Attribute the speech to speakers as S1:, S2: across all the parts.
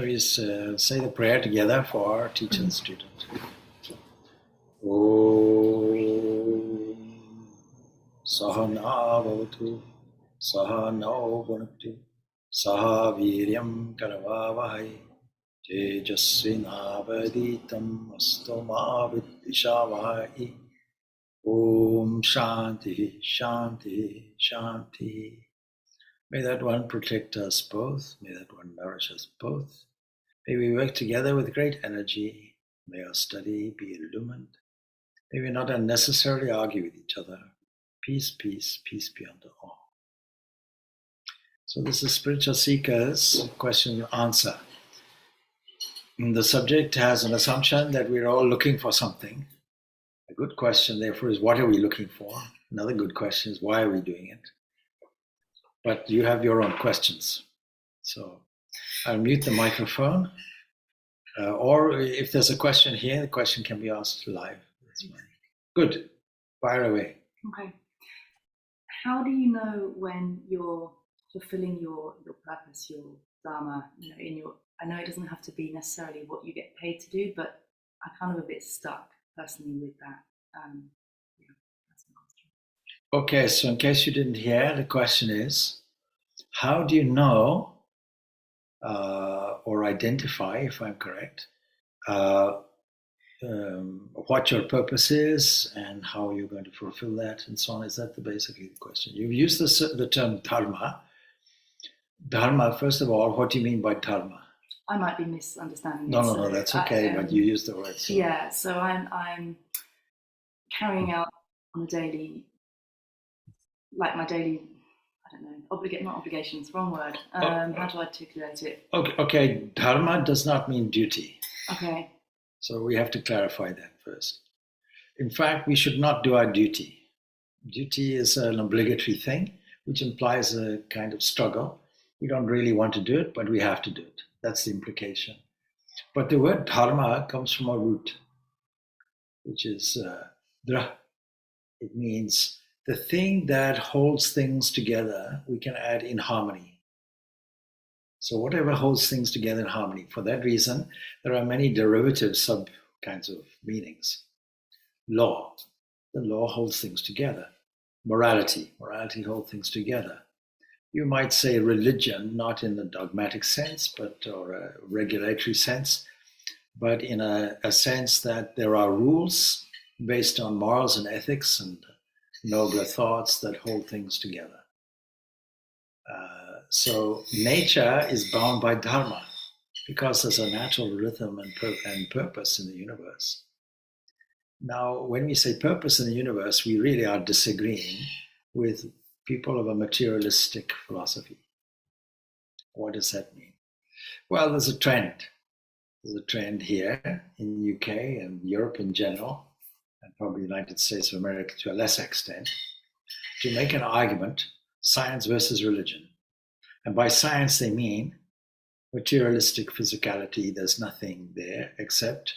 S1: we say the prayer together for our teacher and student. Om Sahana Bhavatu Sahano Bhunaktu Saha Viryam Karavavahai Tejasvinavaditam Astoma Vidishavahai. Om Shanti Shanti Shanti. May that one protect us both. May that one nourish us both. May we work together with great energy. May our study be illumined. May we not unnecessarily argue with each other. Peace, peace, peace be unto all. So this is Spiritual Seekers question and answer. And the subject has an assumption that we're all looking for something. A good question, therefore, is what are we looking for? Another good question is why are we doing it? But you have your own questions. So I'll mute the microphone. Or if there's a question here, the question can be asked live. That's fine. Good. Fire away.
S2: Okay. How do you know when you're fulfilling your purpose, your Dharma, I know it doesn't have to be necessarily what you get paid to do, but I'm kind of a bit stuck personally with that. That's my question.
S1: Okay, so in case you didn't hear, the question is, how do you know or identify, if I'm correct, what your purpose is and how you're going to fulfill that and so on? Is that basically the question? You've used the term Dharma. Dharma, first of all, what do you mean by Dharma?
S2: I might be misunderstanding.
S1: No, that's okay, but you used the word. So.
S2: Yeah, so I'm carrying out on a daily, like my daily, I don't know, not obligations, wrong word. How do I articulate it?
S1: Okay, Dharma does not mean duty.
S2: Okay.
S1: So we have to clarify that first. In fact, we should not do our duty. Duty is an obligatory thing, which implies a kind of struggle. We don't really want to do it, but we have to do it. That's the implication. But the word Dharma comes from a root, which is dra. It means the thing that holds things together, we can add in harmony. So whatever holds things together in harmony. For that reason, there are many derivative sub kinds of meanings. Law. The law holds things together. Morality. Morality holds things together. You might say religion, not in the dogmatic sense, or a regulatory sense, but in a sense that there are rules based on morals and ethics and nobler thoughts that hold things together. So nature is bound by Dharma because there's a natural rhythm and purpose in the universe. Now, when we say purpose in the universe, we really are disagreeing with people of a materialistic philosophy. What does that mean? Well, there's a trend. There's a trend here in the UK and Europe in general, and probably the United States of America to a lesser extent, to make an argument, science versus religion. And by science, they mean materialistic physicality. There's nothing there except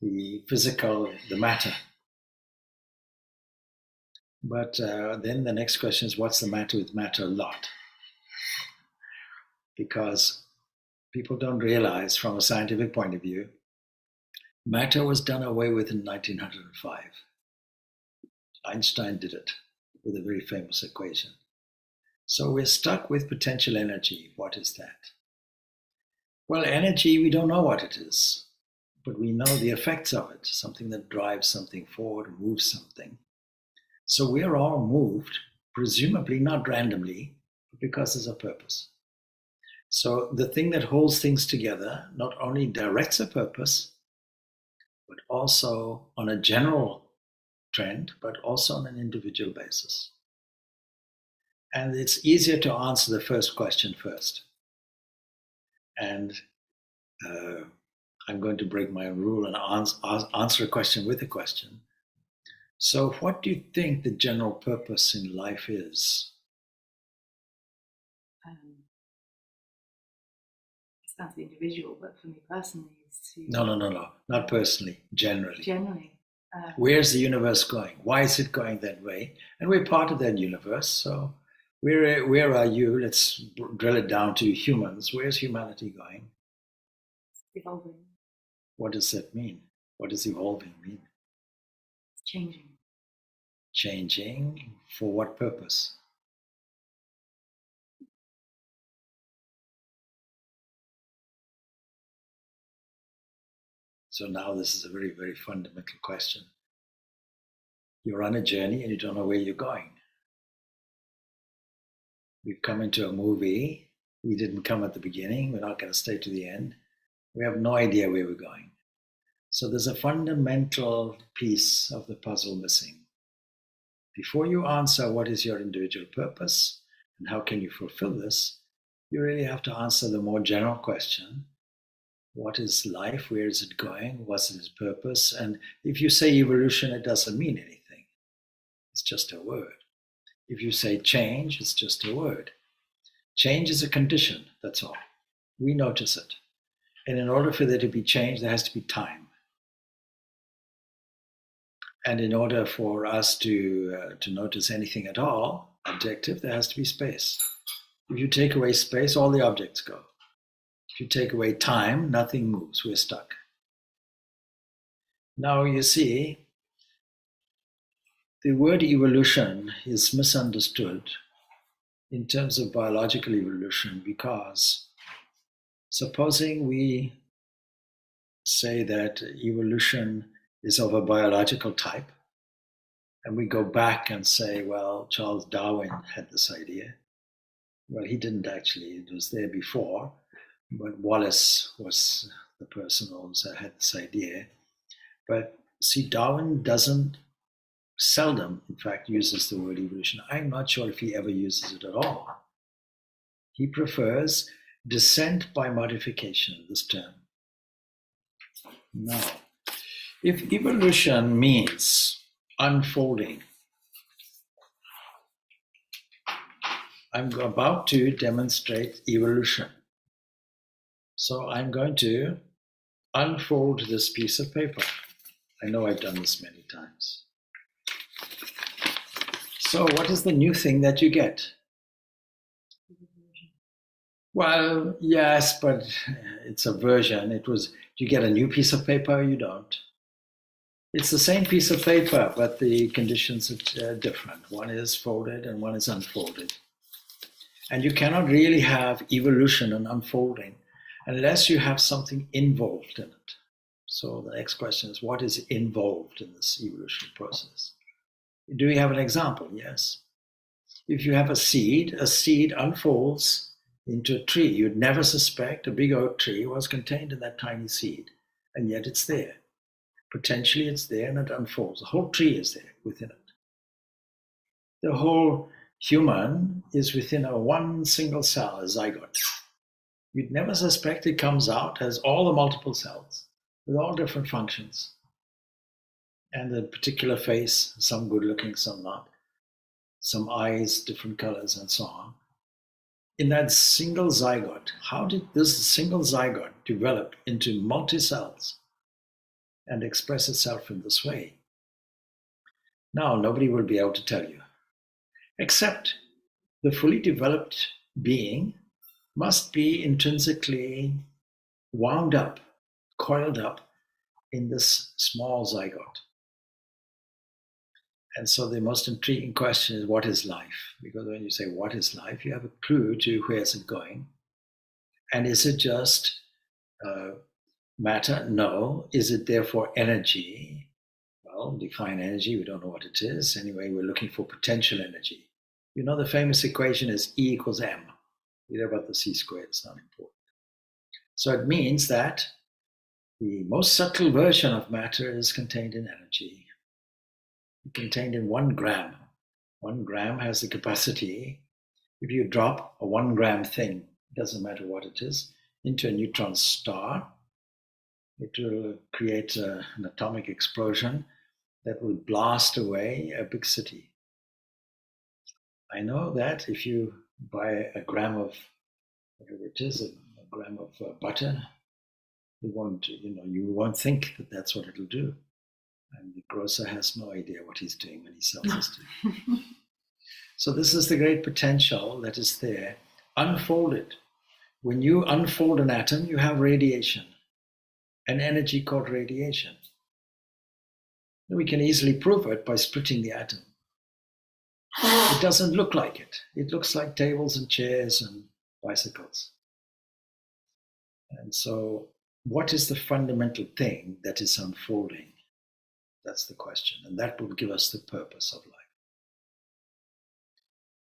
S1: the physical, the matter. But then the next question is, what's the matter with matter a lot? Because people don't realize from a scientific point of view, matter was done away with in 1905. Einstein did it with a very famous equation. So we're stuck with potential energy. What is that? Well, energy, we don't know what it is, but we know the effects of it, something that drives something forward, moves something. So we're all moved, presumably not randomly, but because there's a purpose. So the thing that holds things together not only directs a purpose, but also on a general trend, but also on an individual basis. And it's easier to answer the first question first. And I'm going to break my rule and answer a question with a question. So what do you think the general purpose in life is?
S2: It's not the individual, but for me personally, it's to...
S1: No. Not personally, generally.
S2: Generally.
S1: Where's the universe going? Why is it going that way? And we're part of that universe, so where are you? Let's drill it down to humans. Where's humanity going?
S2: evolving.
S1: What does that mean? What does evolving mean?
S2: It's changing.
S1: Changing for what purpose? So now this is a very, very fundamental question. You're on a journey and you don't know where you're going. We've come into a movie. We didn't come at the beginning. We're not going to stay to the end. We have no idea where we're going. So there's a fundamental piece of the puzzle missing. Before you answer what is your individual purpose and how can you fulfill this, you really have to answer the more general question. What is life? Where is it going? What's its purpose? And if you say evolution, it doesn't mean anything. It's just a word. If you say change, it's just a word. Change is a condition, that's all. We notice it. And in order for there to be change, there has to be time. And in order for us to notice anything at all, objective, there has to be space. If you take away space, all the objects go. If you take away time, nothing moves. We're stuck. Now you see, the word evolution is misunderstood in terms of biological evolution because supposing we say that evolution is of a biological type, and we go back and say, well, Charles Darwin had this idea. Well, he didn't actually. It was there before, but Wallace was the person who also had this idea. But see, Darwin seldom, in fact, uses the word evolution. I'm not sure if he ever uses it at all. He prefers descent by modification, this term. Now, if evolution means unfolding, I'm about to demonstrate evolution. So I'm going to unfold this piece of paper. I know I've done this many times. So what is the new thing that you get? Well, yes, but it's a version. Do you get a new piece of paper or you don't? It's the same piece of paper, but the conditions are different. One is folded and one is unfolded. And you cannot really have evolution and unfolding unless you have something involved in it. So the next question is, what is involved in this evolution process? Do we have an example? Yes. If you have a seed unfolds into a tree. You'd never suspect a big oak tree was contained in that tiny seed, and yet it's there. Potentially it's there and it unfolds. The whole tree is there within it. The whole human is within a one single cell, a zygote. You'd never suspect it comes out as all the multiple cells with all different functions. And a particular face, some good looking, some not. Some eyes, different colors, and so on. In that single zygote, how did this single zygote develop into multi-cells and express itself in this way? Now, nobody will be able to tell you, except the fully developed being must be intrinsically wound up, coiled up in this small zygote. And so the most intriguing question is, what is life? Because when you say, what is life? You have a clue to where is it going. And is it just matter? No. Is it therefore energy? Well, define energy. We don't know what it is. Anyway, we're looking for potential energy. You know, the famous equation is E equals M. You know about the C squared. It's not important. So it means that the most subtle version of matter is contained in energy. Contained in 1 gram. 1 gram has the capacity, if you drop a 1 gram thing, doesn't matter what it is, into a neutron star, it will create an atomic explosion that will blast away a big city. I know that if you buy a gram of whatever it is, a gram of butter, you won't think that that's what it'll do. And the grocer has no idea what he's doing when he sells this to you. So this is the great potential that is there. Unfold it. When you unfold an atom, you have radiation. an energy called radiation. We can easily prove it by splitting the atom. It doesn't look like it. It looks like tables and chairs and bicycles. And so, what is the fundamental thing that is unfolding? That's the question. And that will give us the purpose of life.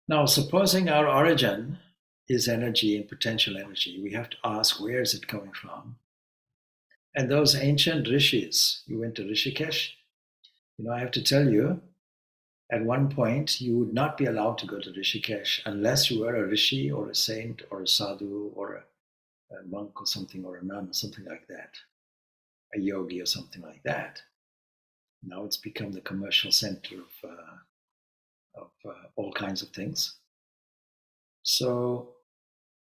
S1: Now, supposing our origin is energy and potential energy, we have to ask, where is it coming from? And those ancient rishis, you went to Rishikesh, I have to tell you, at one point, you would not be allowed to go to Rishikesh unless you were a rishi or a saint or a sadhu or a monk or something, or a nun or something like that, a yogi or something like that. Now it's become the commercial center of all kinds of things. So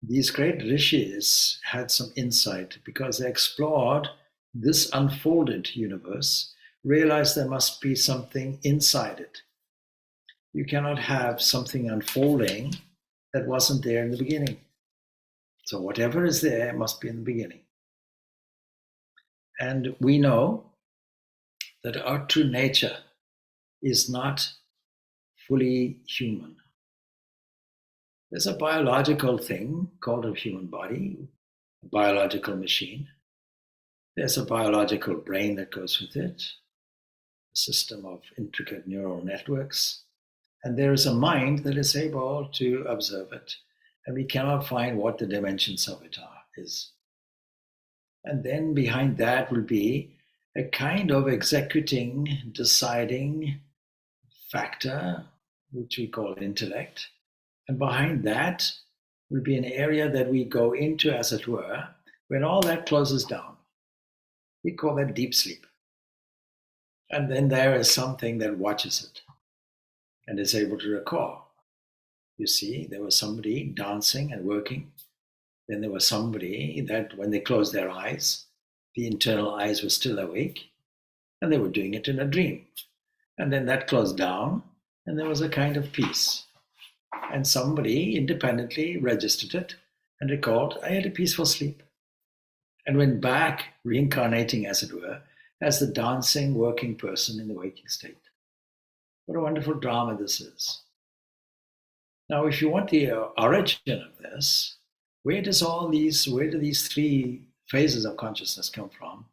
S1: these great rishis had some insight because they explored this unfolded universe, realized there must be something inside it. You cannot have something unfolding that wasn't there in the beginning. So whatever is there must be in the beginning. And we know that our true nature is not fully human. There's a biological thing called a human body, a biological machine. There's a biological brain that goes with it, a system of intricate neural networks. And there is a mind that is able to observe it. And we cannot find what the dimensions of it is. And then behind that will be a kind of executing, deciding factor, which we call intellect. And behind that will be an area that we go into, as it were, when all that closes down. We call that deep sleep. And then there is something that watches it and is able to recall. You see, there was somebody dancing and working. Then there was somebody that when they closed their eyes, the internal eyes were still awake, and they were doing it in a dream. And then that closed down, and there was a kind of peace. And somebody independently registered it and recalled, I had a peaceful sleep. And went back, reincarnating, as it were, as the dancing, working person in the waking state. What a wonderful drama this is. Now, if you want the origin of this, where do these three phases of consciousness come from?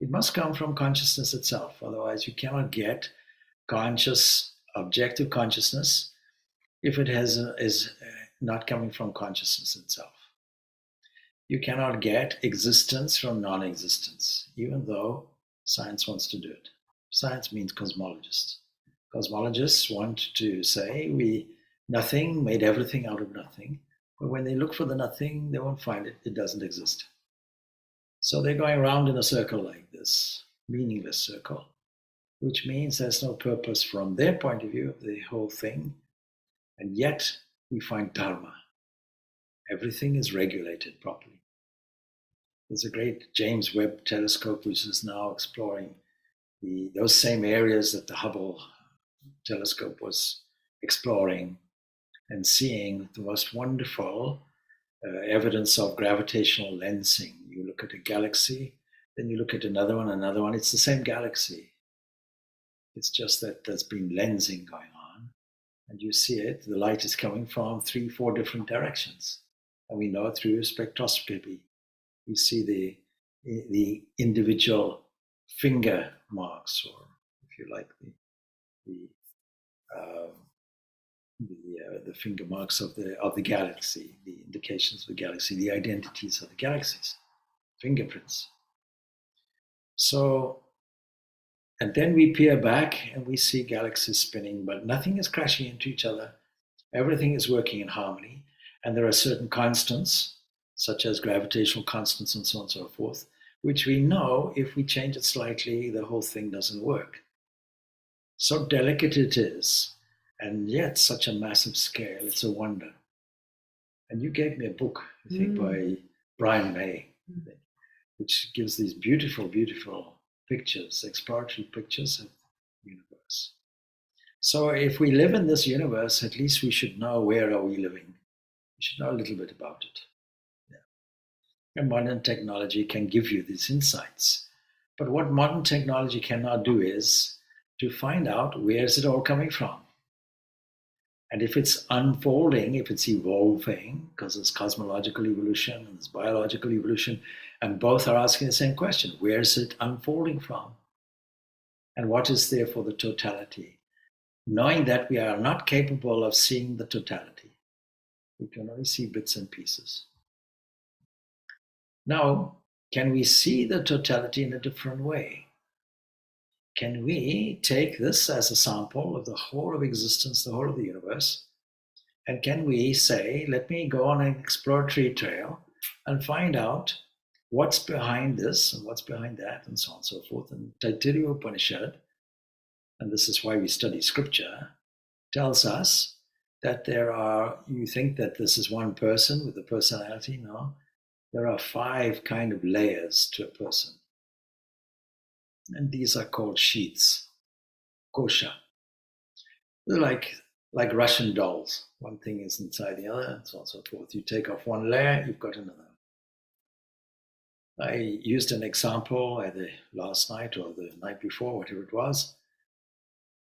S1: It must come from consciousness itself. Otherwise, you cannot get conscious, objective consciousness if it is not coming from consciousness itself. You cannot get existence from non-existence, even though science wants to do it. Science means cosmologists. Cosmologists want to say nothing made everything out of nothing. But when they look for the nothing, they won't find it. It doesn't exist. So they're going around in a circle like this, meaningless circle, which means there's no purpose from their point of view of the whole thing. And yet we find Dharma. Everything is regulated properly. There's a great James Webb telescope which is now exploring those same areas that the Hubble telescope was exploring, and seeing the most wonderful evidence of gravitational lensing. You look at a galaxy, then you look at another one, it's the same galaxy. It's just that there's been lensing going on, and you see it, the light is coming from 3-4 different directions. And we know through spectroscopy, we see the individual finger marks, or if you like, the finger marks of the galaxy, the indications of the galaxy, the identities of the galaxies, fingerprints. So, and then we peer back and we see galaxies spinning, but nothing is crashing into each other. Everything is working in harmony, and there are certain constants, such as gravitational constants and so on and so forth, which we know if we change it slightly, the whole thing doesn't work. So delicate it is, and yet such a massive scale. It's a wonder. And you gave me a book, I think, by Brian May, which gives these beautiful, beautiful pictures, exploratory pictures of the universe. So if we live in this universe, at least we should know where are we living. We should know a little bit about it. And modern technology can give you these insights. But what modern technology cannot do is to find out where is it all coming from. And if it's unfolding, if it's evolving, because there's cosmological evolution and there's biological evolution, and both are asking the same question, where is it unfolding from? And what is there for the totality? Knowing that we are not capable of seeing the totality. We can only see bits and pieces. Now, can we see the totality in a different way? Can we take this as a sample of the whole of existence, the whole of the universe, and can we say, let me go on an exploratory trail and find out what's behind this and what's behind that and so on and so forth. And Taittiriya Upanishad, and this is why we study scripture, tells us that you think that this is one person with a personality. No, there are 5 kind of layers to a person. And these are called sheaths, kosha. They're like Russian dolls. One thing is inside the other, and so on and so forth. You take off one layer, you've got another. I used an example either last night or the night before, whatever it was.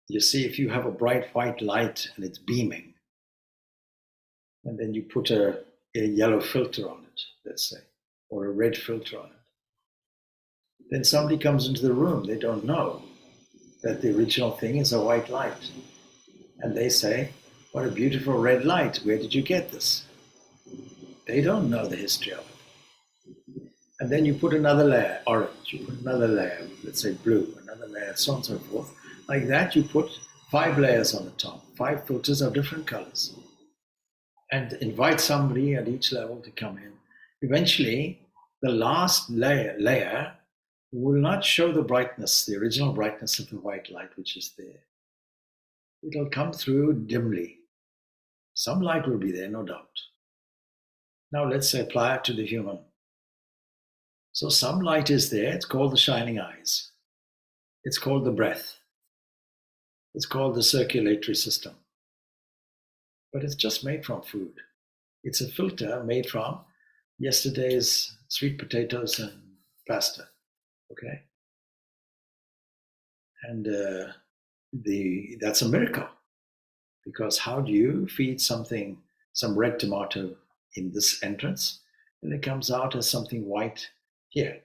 S1: You see, if you have a bright white light and it's beaming, and then you put a yellow filter on it, let's say, or a red filter on it, then somebody comes into the room, they don't know that the original thing is a white light. And they say, what a beautiful red light, where did you get this? They don't know the history of it. And then you put another layer, orange, you put another layer, let's say blue, another layer, so on and so forth. Like that, you put 5 layers on the top, 5 filters of different colors, and invite somebody at each level to come in. Eventually, the last layer will not show the brightness, the original brightness of the white light which is there. It'll come through dimly. Some light will be there, no doubt. Now let's say apply it to the human. So some light is there, it's called the shining eyes. It's called the breath. It's called the circulatory system. But it's just made from food. It's a filter made from yesterday's sweet potatoes and pasta. Okay? And that's a miracle. Because how do you feed some red tomato in this entrance, and it comes out as something white here?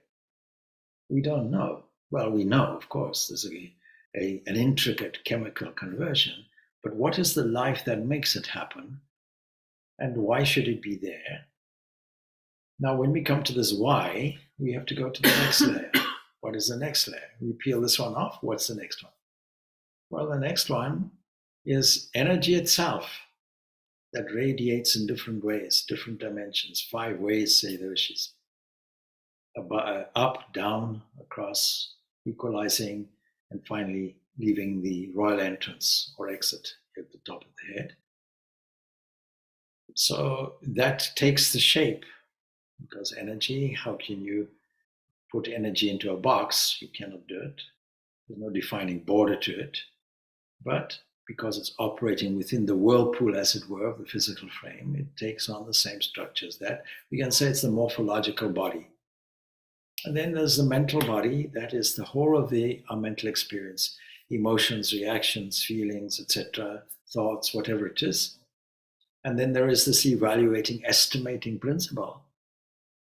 S1: We don't know. Well, we know, of course, there's an intricate chemical conversion, but what is the life that makes it happen, and why should it be there? Now, when we come to this why, we have to go to the next layer. What is the next layer? We peel this one off. What's the next one? Well, the next one is energy itself that radiates in different ways, different dimensions, 5 ways, say the rishis. Up, down, across, equalizing, and finally leaving the royal entrance or exit at the top of the head. So that takes the shape, because energy, how can you put energy into a box? You cannot do it. There's no defining border to it. But because it's operating within the whirlpool, as it were, of the physical frame, it takes on the same structures. That we can say it's the morphological body. And then there's the mental body, that is the whole of our mental experience, emotions, reactions, feelings, etc., thoughts, whatever it is. And then there is this evaluating, estimating principle,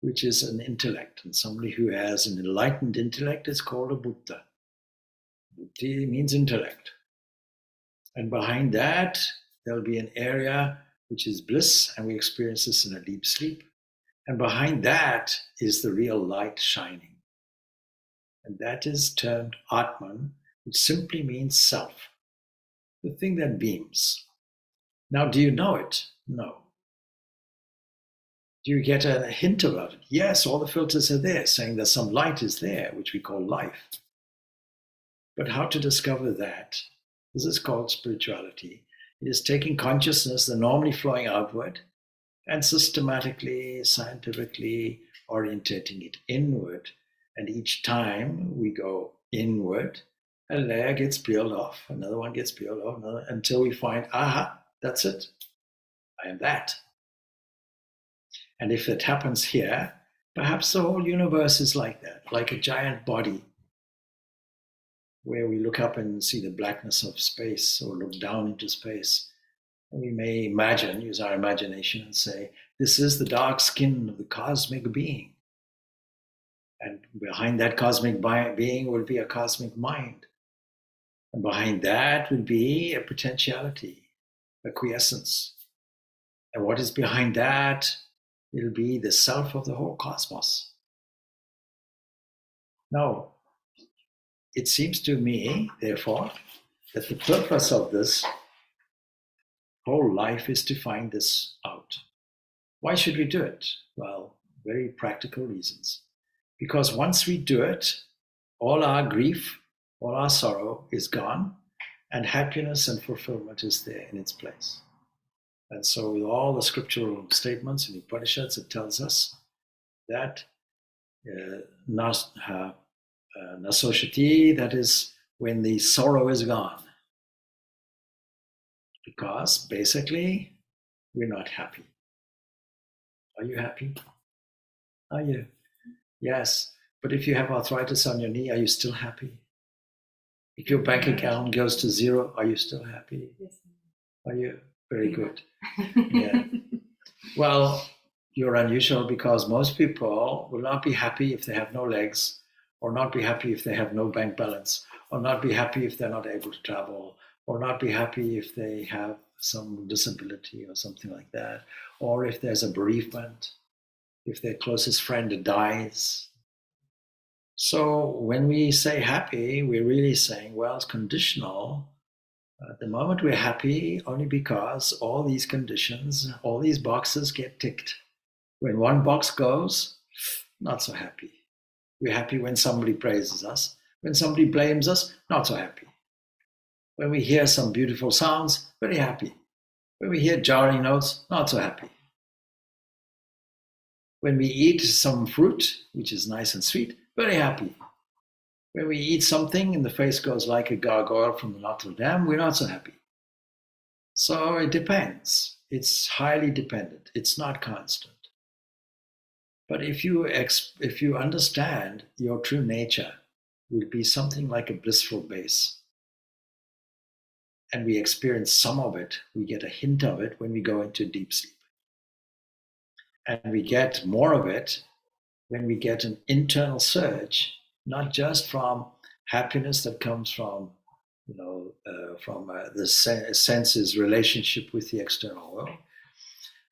S1: which is an intellect. And somebody who has an enlightened intellect is called a Buddha. Buddhi means intellect. And behind that, there'll be an area which is bliss, and we experience this in a deep sleep. And behind that is the real light shining. And that is termed Atman, which simply means self, the thing that beams. Now, do you know it? No. Do you get a hint about it? Yes, all the filters are there, saying that some light is there, which we call life. But how to discover that? This is called spirituality. It is taking consciousness, the normally flowing outward, and systematically, scientifically orientating it inward. And each time we go inward, a layer gets peeled off, another one gets peeled off, until we find, aha, that's it. I am that. And if it happens here, Perhaps the whole universe is like that, like a giant body where we look up and see the blackness of space or look down into space. And we may imagine, use our imagination and say, this is the dark skin of the cosmic being. And behind that cosmic being will be a cosmic mind. And behind that will be a potentiality, a quiescence. And what is behind that will be the self of the whole cosmos. Now, it seems to me, therefore, that the purpose of this whole life is to find this out. Why should we do it? Well, very practical reasons. Because once we do it, all our grief, all our sorrow is gone, and happiness and fulfillment is there in its place. And so with all the scriptural statements in the Upanishads, it tells us that nasoshati, that is when the sorrow is gone. Because basically, we're not happy. Are you happy? Are you? Yes. But if you have arthritis on your knee, are you still happy? If your bank account goes to zero, are you still happy?
S2: Yes.
S1: Are you? Very good. Yeah. Well, you're unusual because most people will not be happy if they have no legs, or not be happy if they have no bank balance, or not be happy if they're not able to travel, or not be happy if they have some disability or something like that, or if there's a bereavement, if their closest friend dies. So when we say happy, we're really saying, well, it's conditional. At the moment we're happy only because all these conditions, all these boxes get ticked. When one box goes, not so happy. We're happy when somebody praises us. When somebody blames us, not so happy. When we hear some beautiful sounds, very happy. When we hear jarring notes, not so happy. When we eat some fruit, which is nice and sweet, very happy. When we eat something and the face goes like a gargoyle from the Notre Dame, we're not so happy. So it depends. It's highly dependent. It's not constant. But if you understand your true nature will be something like a blissful base, and we experience some of it, we get a hint of it when we go into deep sleep. And we get more of it when we get an internal surge, not just from happiness that comes from, the senses relationship with the external world,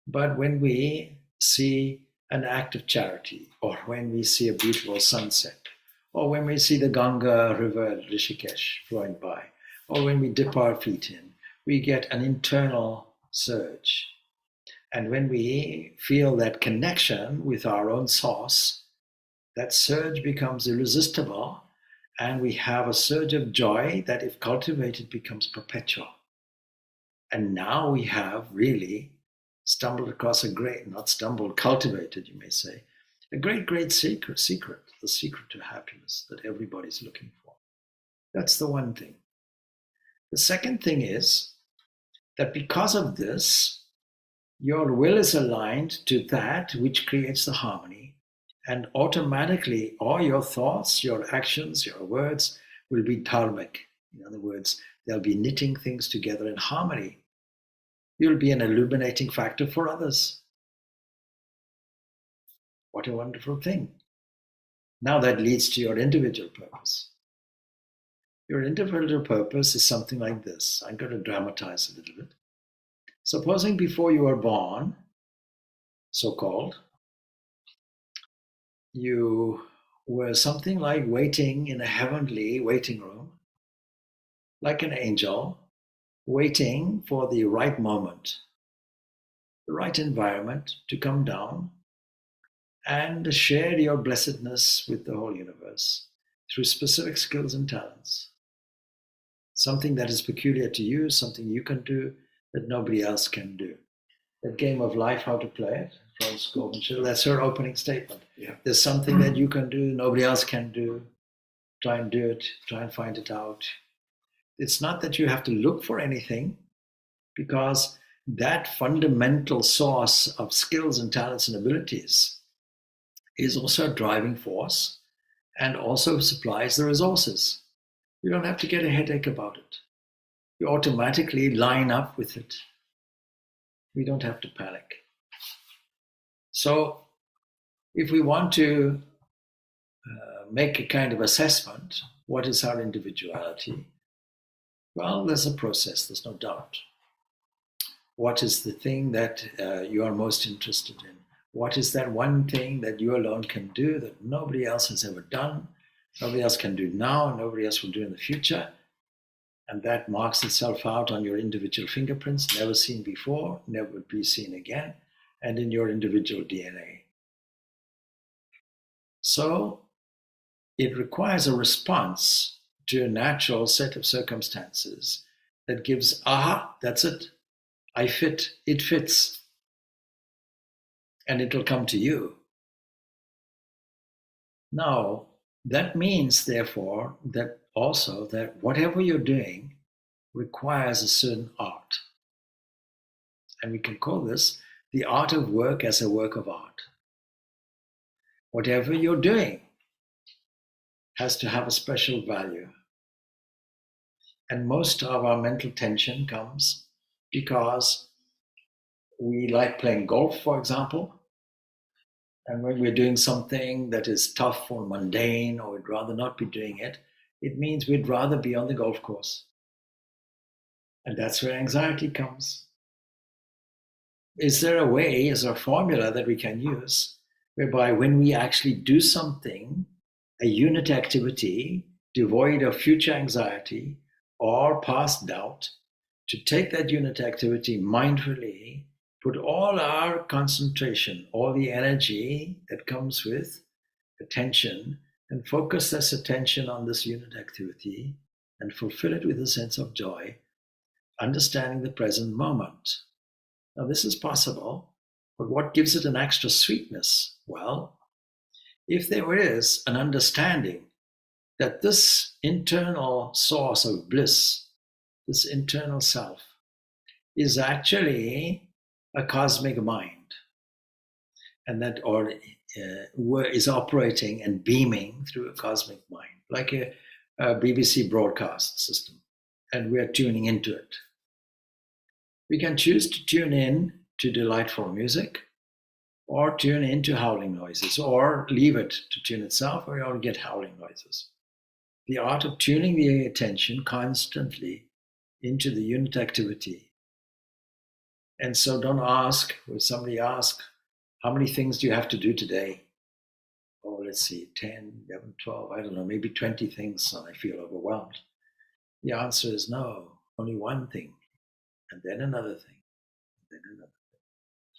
S1: but when we see an act of charity, or when we see a beautiful sunset, or when we see the Ganga river at Rishikesh flowing by, or when we dip our feet in, we get an internal surge. And when we feel that connection with our own source, that surge becomes irresistible, and we have a surge of joy that, if cultivated, becomes perpetual. And now we have really stumbled across cultivated, you may say, a great secret, the secret to happiness that everybody's looking for. That's the one thing. The second thing is that because of this, your will is aligned to that which creates the harmony, and automatically all your thoughts, your actions, your words will be dharmic. In other words, they'll be knitting things together in harmony. You'll be an illuminating factor for others. What a wonderful thing. Now that leads to your individual purpose. Your individual purpose is something like this. I'm going to dramatize a little bit. Supposing before you were born, so-called, you were something like waiting in a heavenly waiting room, like an angel, waiting for the right moment, the right environment to come down and share your blessedness with the whole universe through specific skills and talents. Something that is peculiar to you, something you can do that nobody else can do. That game of life, how to play it, Florence Gorbachev, that's her opening statement.
S3: Yeah.
S1: There's something that you can do, nobody else can do. Try and do it, try and find it out. It's not that you have to look for anything, because that fundamental source of skills and talents and abilities is also a driving force and also supplies the resources. You don't have to get a headache about it. You automatically line up with it. We don't have to panic. So if we want to make a kind of assessment, what is our individuality? Well, there's a process, there's no doubt. What is the thing that you are most interested in? What is that one thing that you alone can do that nobody else has ever done, nobody else can do now, nobody else will do in the future? And that marks itself out on your individual fingerprints, never seen before, never would be seen again, and in your individual DNA. So it requires a response to a natural set of circumstances that gives, aha, that's it. I fit, it fits. And it will come to you. Now, that means, therefore, that also that whatever you're doing requires a certain art. And we can call this the art of work as a work of art. Whatever you're doing has to have a special value. And most of our mental tension comes because we like playing golf, for example. And when we're doing something that is tough or mundane, or we'd rather not be doing it, it means we'd rather be on the golf course. And that's where anxiety comes. Is there a way, is there a formula that we can use whereby when we actually do something, a unit activity devoid of future anxiety or past doubt, to take that unit activity mindfully, put all our concentration, all the energy that comes with attention, and focus this attention on this unit activity and fulfill it with a sense of joy, understanding the present moment. Now, this is possible, but what gives it an extra sweetness? Well, if there is an understanding that this internal source of bliss, this internal self, is actually a cosmic mind, and that is operating and beaming through a cosmic mind, like a BBC broadcast system, and we're tuning into it. We can choose to tune in to delightful music, or tune into howling noises, or leave it to tune itself, or you'll get howling noises. The art of tuning the attention constantly into the unit activity. And so don't ask, when somebody asks, how many things do you have to do today? Oh, let's see, 10, 11, 12, I don't know, maybe 20 things, and I feel overwhelmed. The answer is no, only one thing, and then another thing, and then another thing.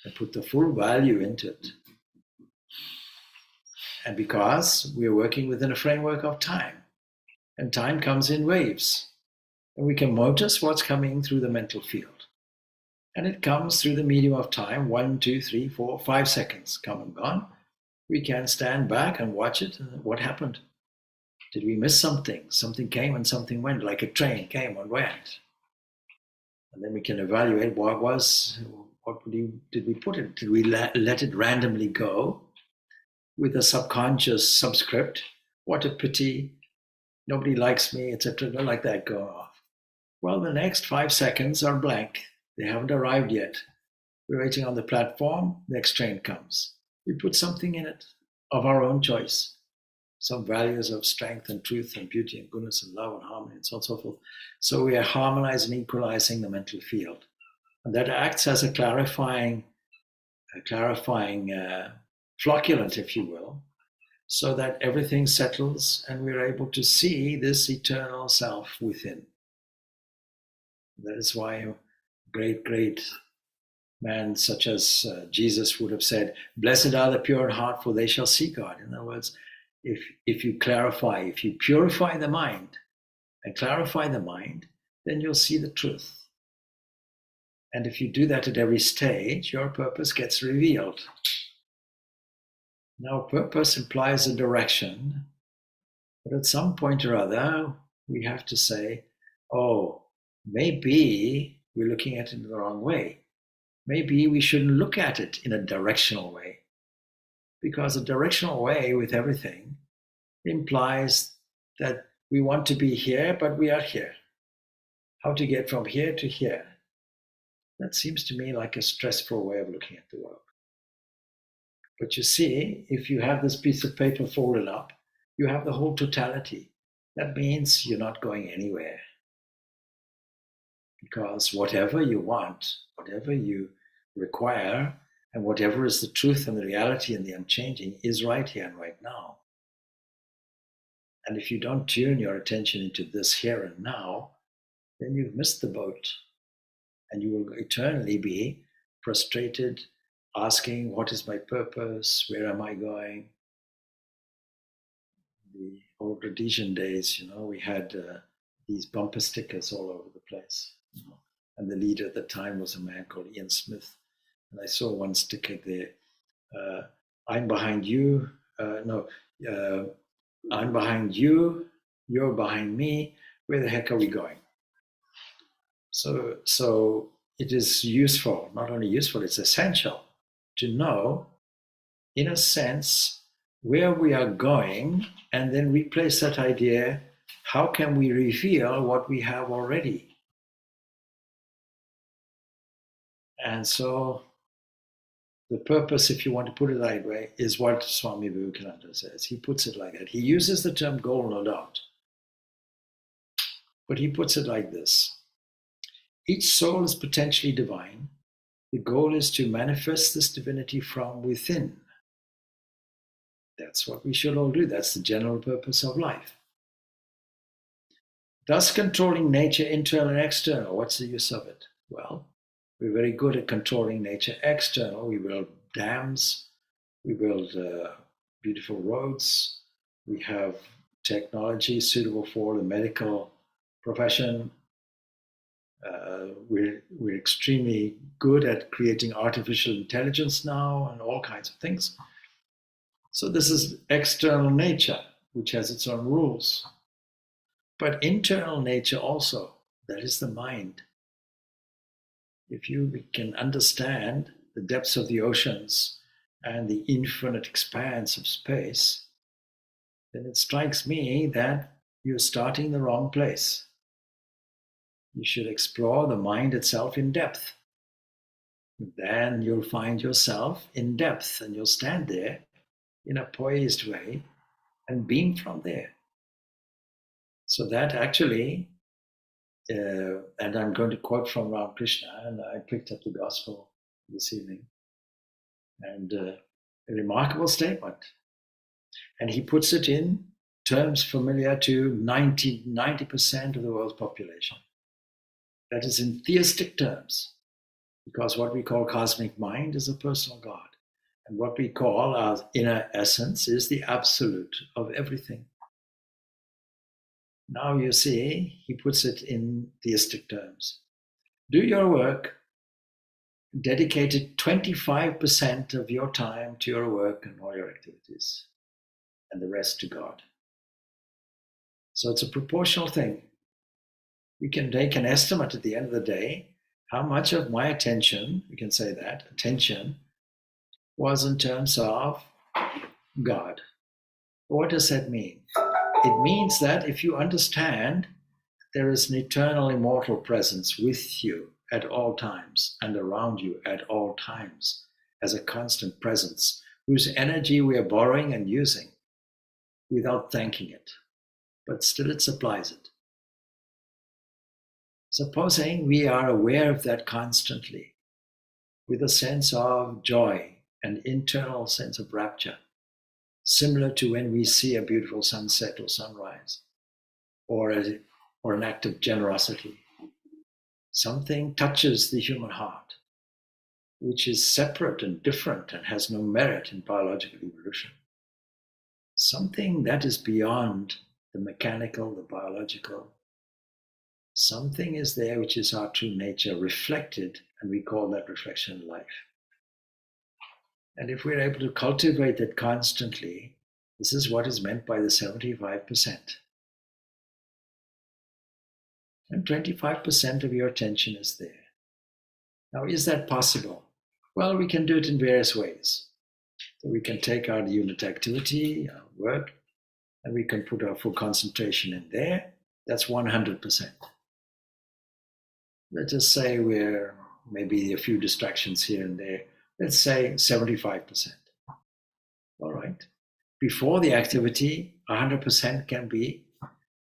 S1: And put the full value into it. And because we're working within a framework of time, and time comes in waves, and we can notice what's coming through the mental field. And it comes through the medium of time, 1, 2, 3, 4, 5 seconds come and gone. We can stand back and watch it. And what happened? Did we miss something? Something came and something went, like a train came and went. And then we can evaluate what did we put it? Did we let it randomly go with a subconscious subscript? What a pity, nobody likes me, etc. Like that going off. Well, the next 5 seconds are blank. They haven't arrived yet. We're waiting on the platform, next train comes. We put something in it of our own choice. Some values of strength and truth and beauty and goodness and love and harmony and so on and so forth. So we are harmonizing and equalizing the mental field. And that acts as a clarifying flocculant, if you will, so that everything settles and we're able to see this eternal self within. That is why a great man such as Jesus would have said, "Blessed are the pure in heart, for they shall see God." In other words, if you clarify, if you purify the mind and clarify the mind, then you'll see the truth. And if you do that at every stage, your purpose gets revealed. Now, purpose implies a direction, but at some point or other, we have to say, oh, maybe we're looking at it in the wrong way. Maybe we shouldn't look at it in a directional way. because a directional way with everything implies that we want to be here, but we are here. How to get from here to here? That seems to me like a stressful way of looking at the world. But you see, if you have this piece of paper folded up, you have the whole totality. That means you're not going anywhere. Because whatever you want, whatever you require, and whatever is the truth and the reality and the unchanging is right here and right now. And if you don't tune your attention into this here and now, then you've missed the boat. And you will eternally be frustrated, asking, what is my purpose? Where am I going? The old Rhodesian days, we had these bumper stickers all over the place. And the leader at the time was a man called Ian Smith. And I saw one sticker there, I'm behind you, I'm behind you, you're behind me, where the heck are we going? So it is useful, not only useful, it's essential to know, in a sense, where we are going, and then replace that idea, how can we reveal what we have already? And so the purpose, if you want to put it that way, is what Swami Vivekananda says. He puts it like that. He uses the term goal, no doubt. But he puts it like this. Each soul is potentially divine. The goal is to manifest this divinity from within. That's what we should all do. That's the general purpose of life. Thus controlling nature, internal and external. What's the use of it? Well, we're very good at controlling nature external. We build dams, we build beautiful roads, we have technology suitable for the medical profession. We're extremely good at creating artificial intelligence now and all kinds of things. So this is external nature, which has its own rules. But internal nature also, that is the mind. If you can understand the depths of the oceans and the infinite expanse of space, then it strikes me that you're starting in the wrong place. You should explore the mind itself in depth. Then you'll find yourself in depth, and you'll stand there in a poised way and beam from there. So that actually, and I'm going to quote from Ramakrishna, and I picked up the gospel this evening, and a remarkable statement. And he puts it in terms familiar to 90% of the world's population. That is in theistic terms, because what we call cosmic mind is a personal God. And what we call our inner essence is the absolute of everything. Now you see, he puts it in theistic terms. Do your work, dedicated 25% of your time to your work and all your activities, and the rest to God. So it's a proportional thing. We can take an estimate at the end of the day, how much of my attention, we can say that, attention, was in terms of God. What does that mean? It means that if you understand there is an eternal, immortal presence with you at all times and around you at all times as a constant presence, whose energy we are borrowing and using without thanking it, but still it supplies it. Supposing we are aware of that constantly, with a sense of joy, an internal sense of rapture, similar to when we see a beautiful sunset or sunrise, or an act of generosity. Something touches the human heart, which is separate and different and has no merit in biological evolution. Something that is beyond the mechanical, the biological. Something is there which is our true nature reflected, and we call that reflection life. And if we're able to cultivate it constantly, this is what is meant by the 75%. And 25% of your attention is there. Now, is that possible? Well, we can do it in various ways. So we can take our unit activity, our work, and we can put our full concentration in there. That's 100%. Let's just say we're maybe a few distractions here and there. Let's say 75%. All right. Before the activity, 100% can be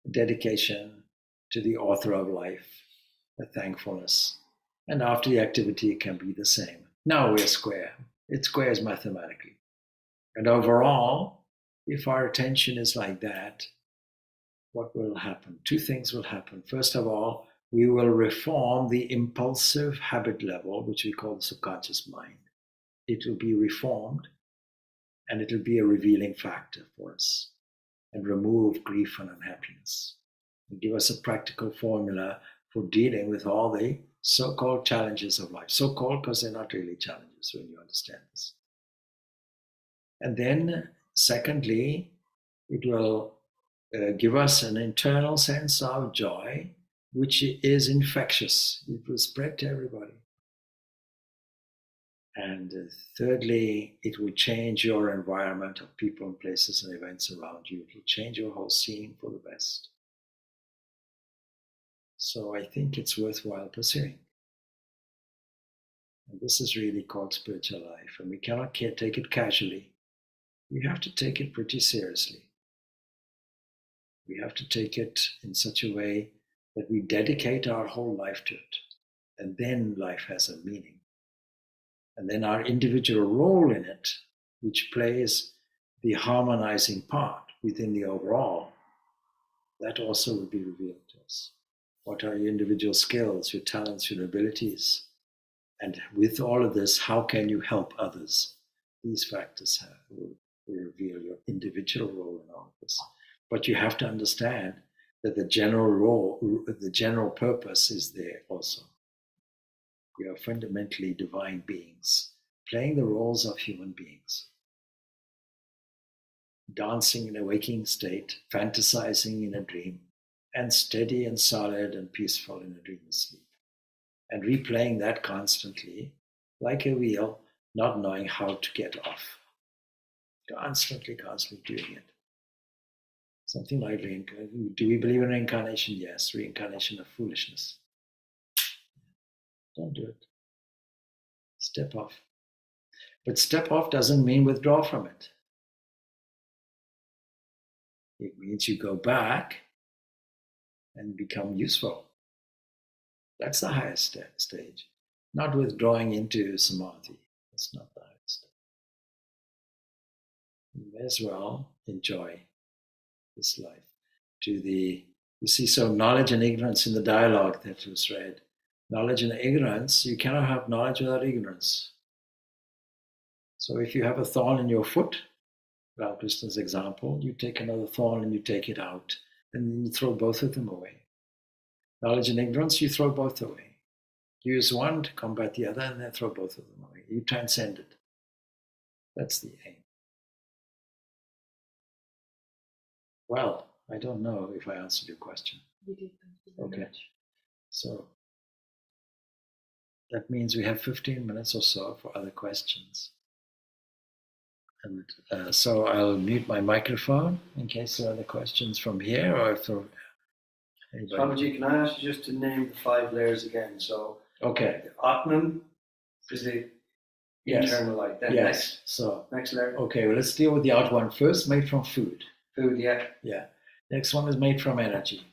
S1: dedication to the author of life, a thankfulness. And after the activity, it can be the same. Now we're square. It squares mathematically. And overall, if our attention is like that, what will happen? Two things will happen. First of all, we will reform the impulsive habit level, which we call the subconscious mind. It will be reformed, and it will be a revealing factor for us and remove grief and unhappiness. And give us a practical formula for dealing with all the so-called challenges of life. So-called because they're not really challenges when you understand this. And then, secondly, it will give us an internal sense of joy, which is infectious. It will spread to everybody. And thirdly, it will change your environment of people and places and events around you. It will change your whole scene for the best. So I think it's worthwhile pursuing. And this is really called spiritual life. And we cannot take it casually. We have to take it pretty seriously. We have to take it in such a way that we dedicate our whole life to it. And then life has a meaning. And then our individual role in it, which plays the harmonizing part within the overall, that also will be revealed to us. What are your individual skills, your talents, your abilities? And with all of this, how can you help others? These factors will reveal your individual role in all of this. But you have to understand that the general role, the general purpose is there also. We are fundamentally divine beings, playing the roles of human beings, dancing in a waking state, fantasizing in a dream, and steady and solid and peaceful in a dreamless sleep, and replaying that constantly, like a wheel, not knowing how to get off. Constantly doing it. Something like reincarnation. Do we believe in reincarnation? Yes, reincarnation of foolishness. Don't do it. Step off. But step off doesn't mean withdraw from it. It means you go back and become useful. That's the highest stage. Not withdrawing into samadhi. That's not the highest stage. You may as well enjoy this life. You see, so knowledge and ignorance in the dialogue that was read. Knowledge and ignorance, you cannot have knowledge without ignorance. So if you have a thorn in your foot, Ramakrishna's example, you take another thorn and you take it out, and then you throw both of them away. Knowledge and ignorance, you throw both away. Use one to combat the other and then throw both of them away. You transcend it. That's the aim. Well, I don't know if I answered your question.
S2: You did. Thank you very
S1: Okay.
S2: much.
S1: So that means we have 15 minutes or so for other questions. And so I'll mute my microphone in case there are other questions from here, or if there
S3: Swamiji, can I ask you just to name the 5 layers again? So,
S1: Okay.
S3: Atman is the internal light. Then
S1: Yes. So,
S3: next layer.
S1: okay, well, let's deal with the outer one first, made from food.
S3: Food, yeah.
S1: Yeah. Next one is made from energy.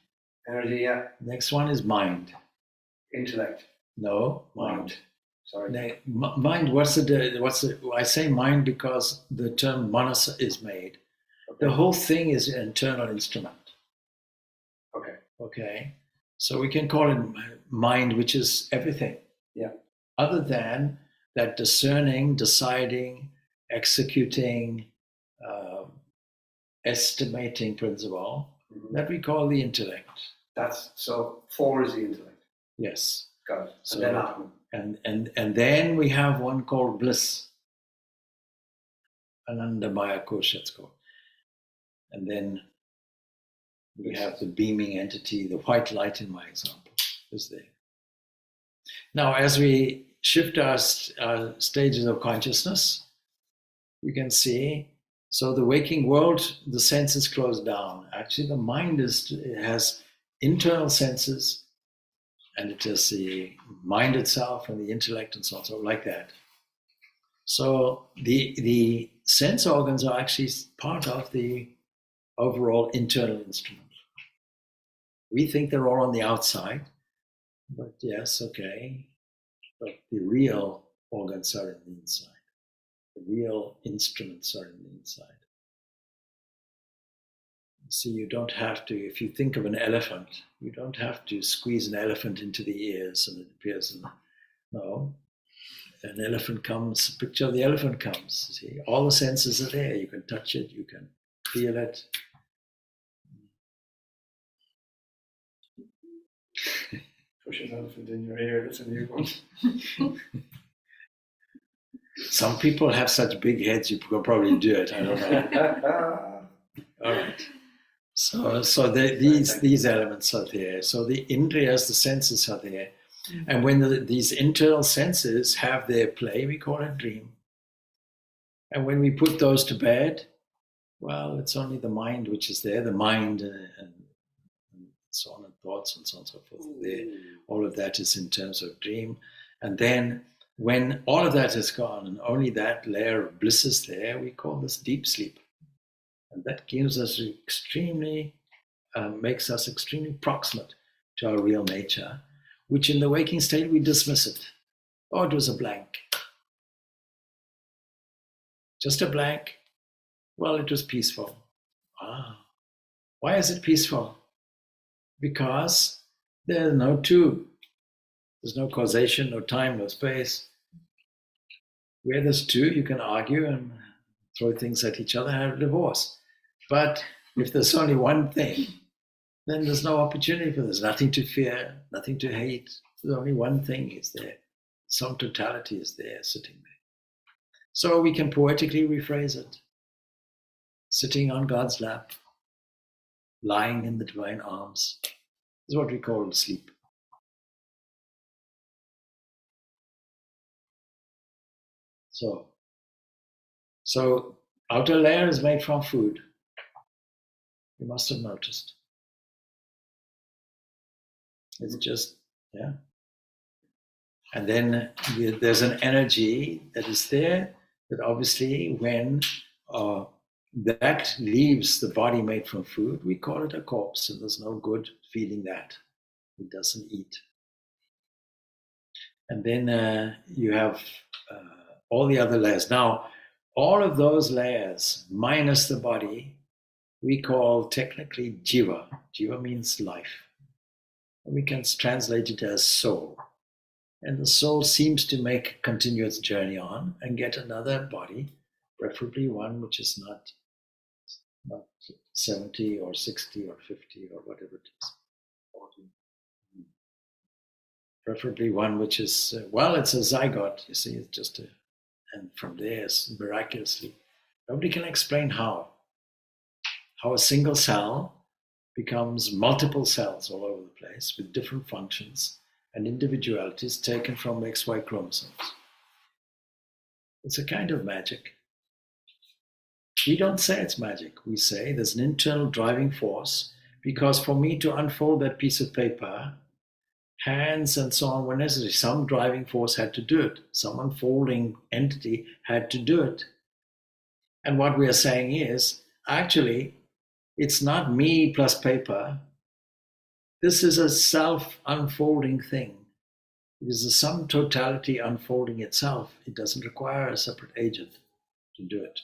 S3: Energy, yeah.
S1: Next one is mind.
S3: Intellect.
S1: No, mind.
S3: Sorry.
S1: Mind, I say mind because the term manasa is made.
S3: Okay.
S1: The whole thing is an internal instrument.
S3: Okay.
S1: Okay. So we can call it mind, which is everything.
S3: Yeah.
S1: Other than that discerning, deciding, executing, estimating principle that we call the intellect.
S3: That's so 4 is the intellect.
S1: Yes.
S3: Got it.
S1: So,
S3: And then Atman.
S1: And then we have one called bliss. Ananda Maya Kosha, it's called. And then we have the beaming entity, the white light in my example is there. Now, as we shift our stages of consciousness, you can see. So the waking world, the senses close down. Actually, the mind has internal senses, and it is the mind itself and the intellect and so on, so like that. So the sense organs are actually part of the overall internal instrument. We think they're all on the outside, but yes, okay. But the real organs are in the inside. The real instruments are in the inside. So you don't have to, if you think of an elephant, you don't have to squeeze an elephant into the ears and it appears. No, an elephant comes, a picture of the elephant comes. See, all the senses are there. You can touch it, you can feel it.
S3: Push an elephant in your ear, that's a new one.
S1: Some people have such big heads, you can probably do it. I don't know. All right. So these elements are there. So the indriyas, the senses are there. And when these internal senses have their play, we call it dream. And when we put those to bed, well, it's only the mind which is there, the mind and so on, and thoughts and so on and so forth. There, all of that is in terms of dream. And then when all of that is gone and only that layer of bliss is there, we call this deep sleep. And that gives us makes us extremely proximate to our real nature, which in the waking state we dismiss it. Oh, it was a blank. Just a blank. Well, it was peaceful. Ah. Why is it peaceful? Because there's no two. There's no causation, no time, no space. Where there's two, you can argue and throw things at each other and have a divorce. But if there's only one thing, then there's no opportunity for this. Nothing to fear, nothing to hate. There's only one thing is there. Some totality is there, sitting there. So we can poetically rephrase it. Sitting on God's lap, lying in the divine arms, is what we call sleep. So outer layer is made from food. You must have noticed. It's just, yeah. And then there's an energy that is there that obviously when that leaves the body made from food, we call it a corpse, and there's no good feeding that. It doesn't eat. And then you have all the other layers. Now, all of those layers, minus the body, we call technically jiva. Jiva means life. We can translate it as soul. And the soul seems to make a continuous journey on and get another body, preferably one which is not 70 or 60 or 50 or whatever it is. 40. Preferably one which is, well, it's a zygote, you see, it's just and from there, miraculously, nobody can explain how a single cell becomes multiple cells all over the place with different functions and individualities taken from XY chromosomes. It's a kind of magic. We don't say it's magic. We say there's an internal driving force, because for me to unfold that piece of paper, hands and so on were necessary. Some driving force had to do it. Some unfolding entity had to do it. And what we are saying is, actually, it's not me plus paper. This is a self-unfolding thing. It is a sum totality unfolding itself. It doesn't require a separate agent to do it.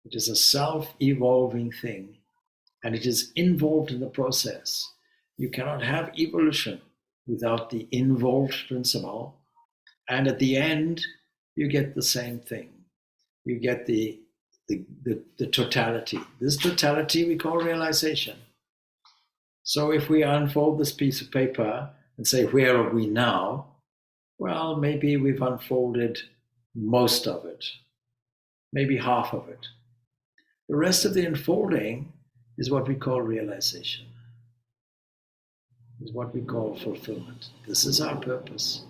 S1: It is a self-evolving thing, and it is involved in the process. You cannot have evolution without the involved principle, and at the end, you get the same thing. You get the totality. This totality we call realization. So if we unfold this piece of paper and say, where are we now? Well, maybe we've unfolded most of it, maybe half of it. The rest of the unfolding is what we call realization, is what we call fulfillment. This is our purpose,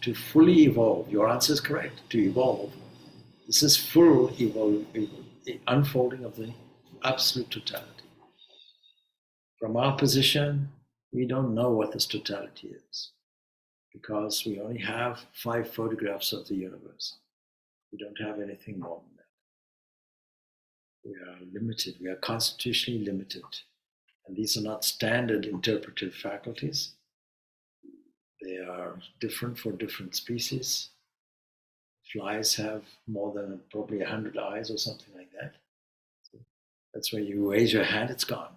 S1: to fully evolve. Your answer is correct, to evolve This is full unfolding of the absolute totality. From our position, we don't know what this totality is because we only have 5 photographs of the universe. We don't have anything more than that. We are limited. We are constitutionally limited. And these are not standard interpretive faculties. They are different for different species. Flies have more than probably 100 eyes or something like that. So that's when you raise your hand, it's gone.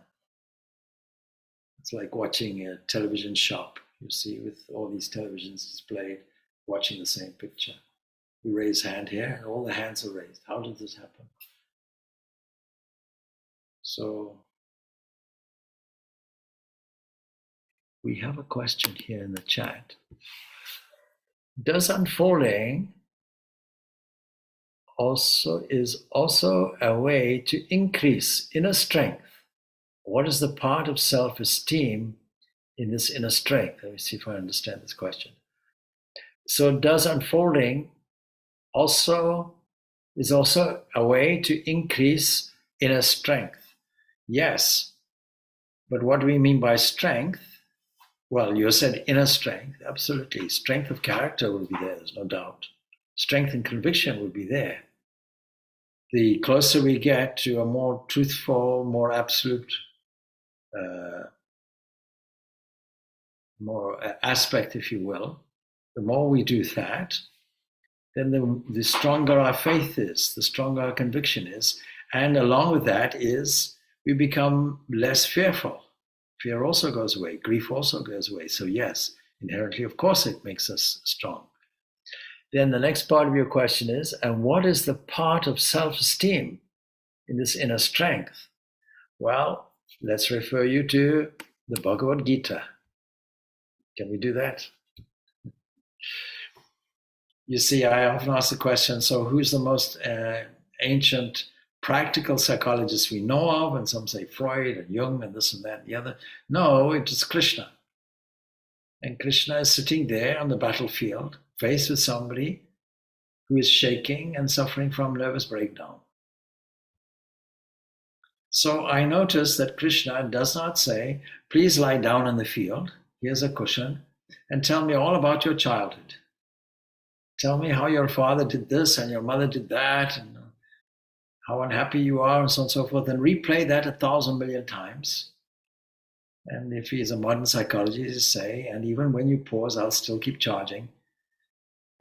S1: It's like watching a television shop. You see with all these televisions displayed, watching the same picture. You raise hand here and all the hands are raised. How did this happen? So we have a question here in the chat. Does unfolding is also a way to increase inner strength? What is the part of self-esteem in this inner strength? Let me see if I understand this question. So does unfolding is also a way to increase inner strength? Yes. But what do we mean by strength? Well, you said inner strength. Absolutely. Strength of character will be there, there's no doubt. Strength and conviction will be there. The closer we get to a more truthful, more absolute, more aspect, if you will, the more we do that, then the stronger our faith is, the stronger our conviction is. And along with that is we become less fearful. Fear also goes away. Grief also goes away. So yes, inherently, of course, it makes us strong. Then the next part of your question is, and what is the part of self-esteem in this inner strength? Well, let's refer you to the Bhagavad Gita. Can we do that? You see, I often ask the question, so who's the most ancient practical psychologist we know of? And some say Freud and Jung and this and that and the other. No, it is Krishna. And Krishna is sitting there on the battlefield, faced with somebody who is shaking and suffering from nervous breakdown. So I notice that Krishna does not say, please lie down in the field, here's a cushion, and tell me all about your childhood. Tell me how your father did this and your mother did that, and how unhappy you are, and so on and so forth, and replay that 1,000 million times. And if he's a modern psychologist, he'd say, and even when you pause, I'll still keep charging,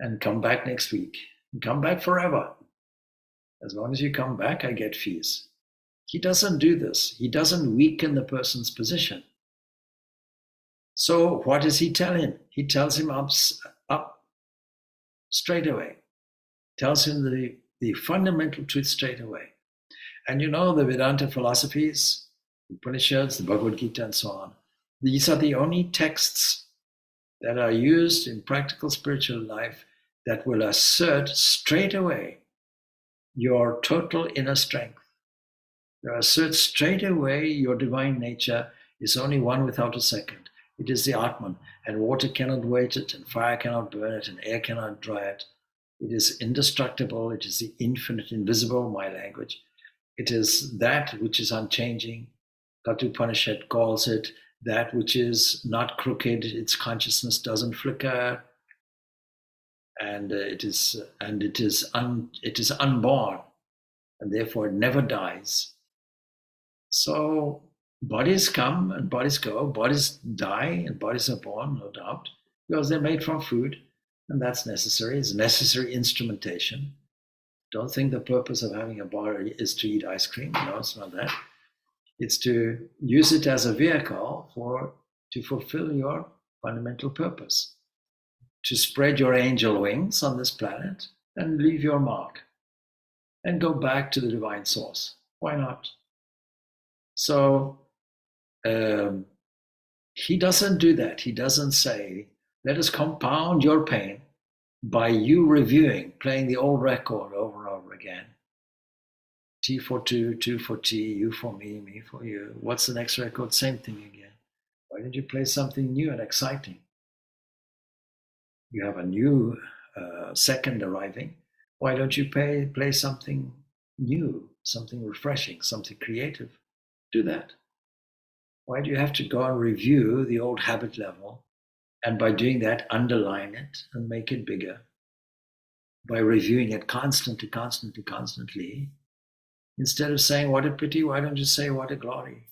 S1: and come back next week, and come back forever. As long as you come back, I get fees. He doesn't do this. He doesn't weaken the person's position. So what does he tell him? He tells him up straight away. Tells him the fundamental truth straight away. And you know, the Vedanta philosophies, the Upanishads, the Bhagavad Gita, and so on, these are the only texts that are used in practical spiritual life that will assert straight away your total inner strength. They assert straight away your divine nature is only one without a second. It is the Atman, and water cannot weight it, and fire cannot burn it, and air cannot dry it. It is indestructible. It is the infinite, invisible, my language. It is that which is unchanging. Katha calls it that which is not crooked. Its consciousness doesn't flicker, and it is unborn, and therefore it never dies. So bodies come and bodies go, bodies die and bodies are born, no doubt, because they're made from food, and that's necessary. It's necessary instrumentation. Don't think the purpose of having a body is to eat ice cream. No, it's not that. It's to use it as a vehicle to fulfill your fundamental purpose, to spread your angel wings on this planet and leave your mark and go back to the divine source. Why not? So he doesn't do that. He doesn't say, let us compound your pain by you reviewing, playing the old record over and over again. T for two, two for T, you for me for you. What's the next record? Same thing again. Why don't you play something new and exciting? You have a new second arriving. Why don't you play something new, something refreshing, something creative? Do that. Why do you have to go and review the old habit level, and by doing that underline it and make it bigger? By reviewing it constantly, instead of saying what a pity, why don't you say what a glory?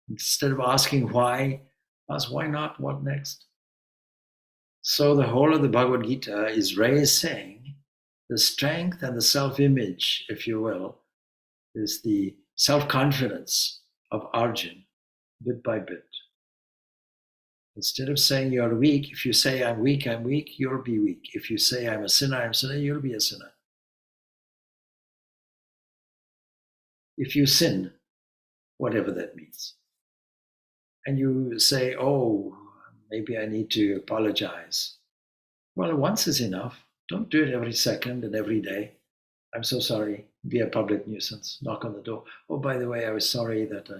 S1: Instead of asking why, ask why not, what next? So the whole of the Bhagavad Gita is saying the strength and the self-image, if you will, is the self-confidence of Arjun, bit by bit. Instead of saying you're weak, if you say I'm weak, you'll be weak. If you say I'm a sinner, you'll be a sinner. If you sin, whatever that means, and you say, oh, maybe I need to apologize. Well, once is enough. Don't do it every second and every day. I'm so sorry. Be a public nuisance. Knock on the door. Oh, by the way, I was sorry that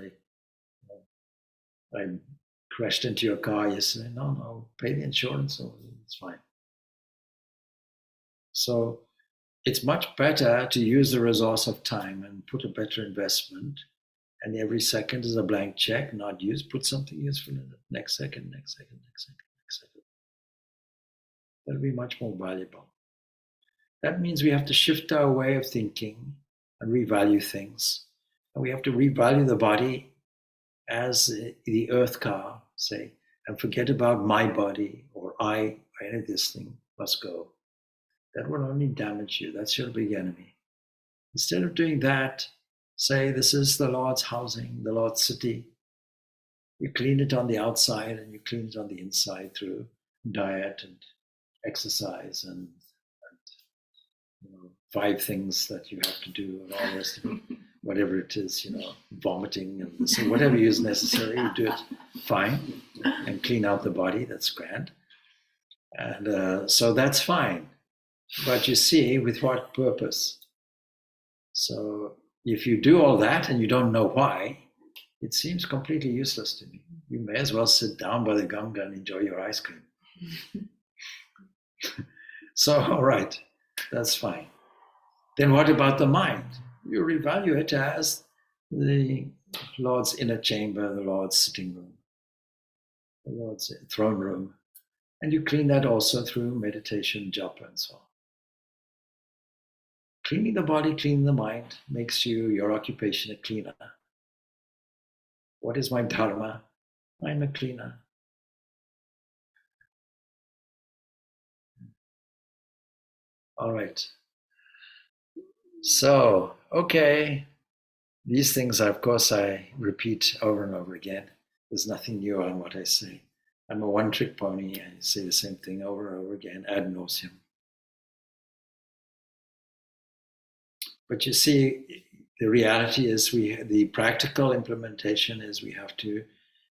S1: I crashed into your car yesterday. No, pay the insurance. So it's fine. So it's much better to use the resource of time and put a better investment. And every second is a blank check, not used. Put something useful in it. Next second. That'll be much more valuable. That means we have to shift our way of thinking and revalue things. And we have to revalue the body as the earth car, say, and forget about my body or I, or any of this thing must go. That will only damage you. That's your big enemy. Instead of doing that, say, this is the Lord's housing, the Lord's city. You clean it on the outside and you clean it on the inside through diet and exercise and 5 things that you have to do and all the rest of it. Whatever it is, vomiting and so whatever is necessary, you do it fine and clean out the body. That's grand. And so that's fine. But you see, with what purpose? So if you do all that and you don't know why, it seems completely useless to me. You may as well sit down by the Ganga and enjoy your ice cream. So, all right, that's fine. Then what about the mind? You revalue it as the Lord's inner chamber, the Lord's sitting room, the Lord's throne room. And you clean that also through meditation, japa, and so on. Cleaning the body, cleaning the mind makes your occupation a cleaner. What is my dharma? I'm a cleaner. All right. So, okay. These things, of course, I repeat over and over again. There's nothing new on what I say. I'm a one-trick pony. I say the same thing over and over again, ad nauseum. But you see, the reality is the practical implementation is we have to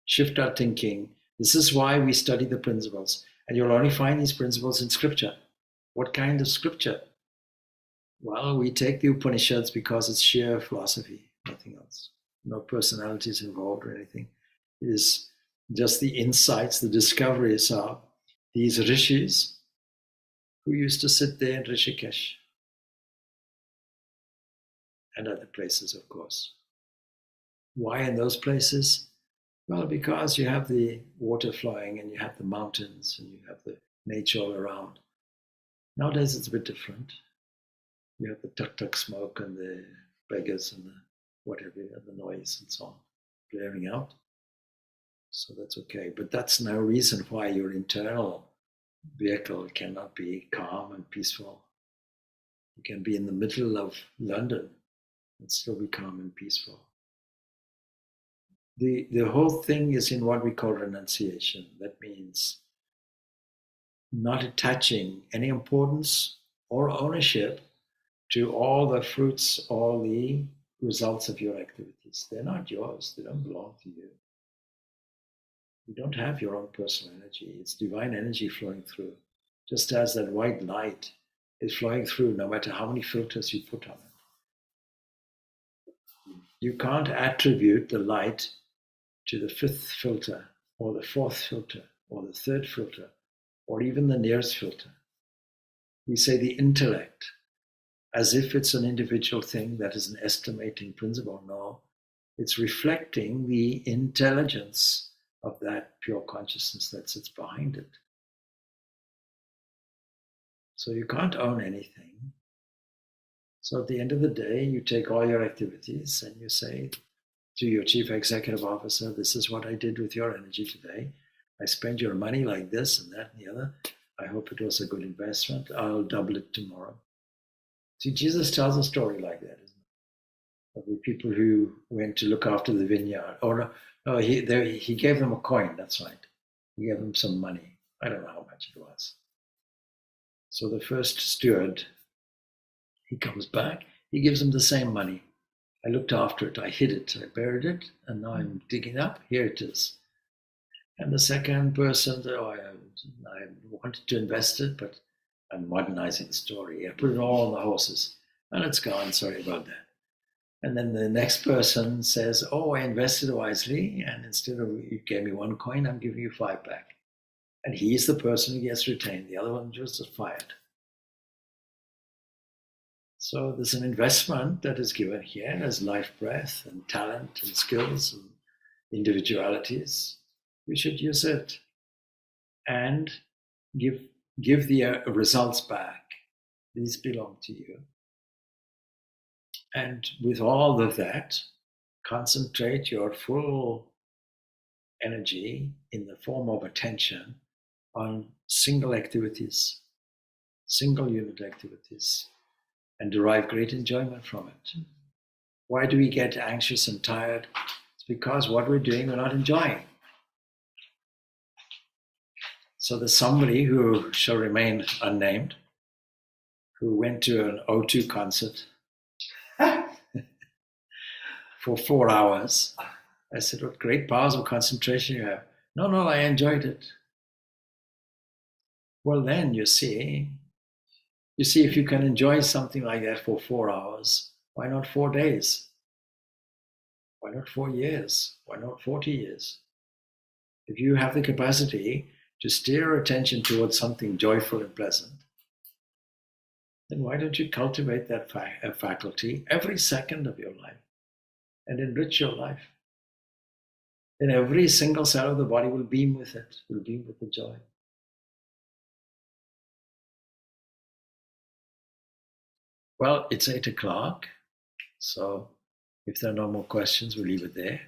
S1: shift our thinking. This is why we study the principles. And you'll only find these principles in scripture. What kind of scripture? Well, we take the Upanishads because it's sheer philosophy, nothing else. No personalities involved or anything. It is just the insights, the discoveries of these rishis who used to sit there in Rishikesh and other places, of course. Why in those places? Well, because you have the water flowing and you have the mountains and you have the nature all around. Nowadays it's a bit different. You have the tuk-tuk smoke and the beggars and the whatever, and the noise and so on, blaring out. So that's okay. But that's no reason why your internal vehicle cannot be calm and peaceful. You can be in the middle of London and still be calm and peaceful. The whole thing is in what we call renunciation. That means not attaching any importance or ownership to all the fruits, all the results of your activities. They're not yours. They don't belong to you. You don't have your own personal energy. It's divine energy flowing through. Just as that white light is flowing through no matter how many filters you put on it. You can't attribute the light to the 5th filter or the 4th filter or the 3rd filter or even the nearest filter. We say the intellect as if it's an individual thing that is an estimating principle. No, it's reflecting the intelligence of that pure consciousness that sits behind it. So you can't own anything. So at the end of the day, you take all your activities and you say to your chief executive officer, this is what I did with your energy today. I spent your money like this and that and the other. I hope it was a good investment. I'll double it tomorrow. See, Jesus tells a story like that, isn't it? Of the people who went to look after the vineyard. Or no, he gave them a coin, that's right. He gave them some money. I don't know how much it was. So the first steward, he comes back, he gives them the same money. I looked after it, I hid it, I buried it, and now I'm digging up, here it is. And the second person, I wanted to invest it, but I'm modernizing the story. I put it all on the horses, and it's gone, sorry about that. And then the next person says, I invested wisely, and instead of you gave me 1 coin, I'm giving you 5 back. And he's the person who gets retained. The other one just fired. So there's an investment that is given here as life breath and talent and skills and individualities. We should use it and give the results back. These belong to you. And with all of that, concentrate your full energy in the form of attention on single activities, single unit activities, and derive great enjoyment from it. Why do we get anxious and tired? It's because what we're doing, we're not enjoying. So there's somebody who shall remain unnamed, who went to an O2 concert for 4 hours. I said, what great powers of concentration you have. No, I enjoyed it. Well, then you see, if you can enjoy something like that for 4 hours, why not 4 days? Why not 4 years? Why not 40 years? If you have the capacity to steer attention towards something joyful and pleasant, then why don't you cultivate that faculty every second of your life and enrich your life? Then every single cell of the body will beam with it, will beam with the joy. Well, it's 8 o'clock, so if there are no more questions, we'll leave it there.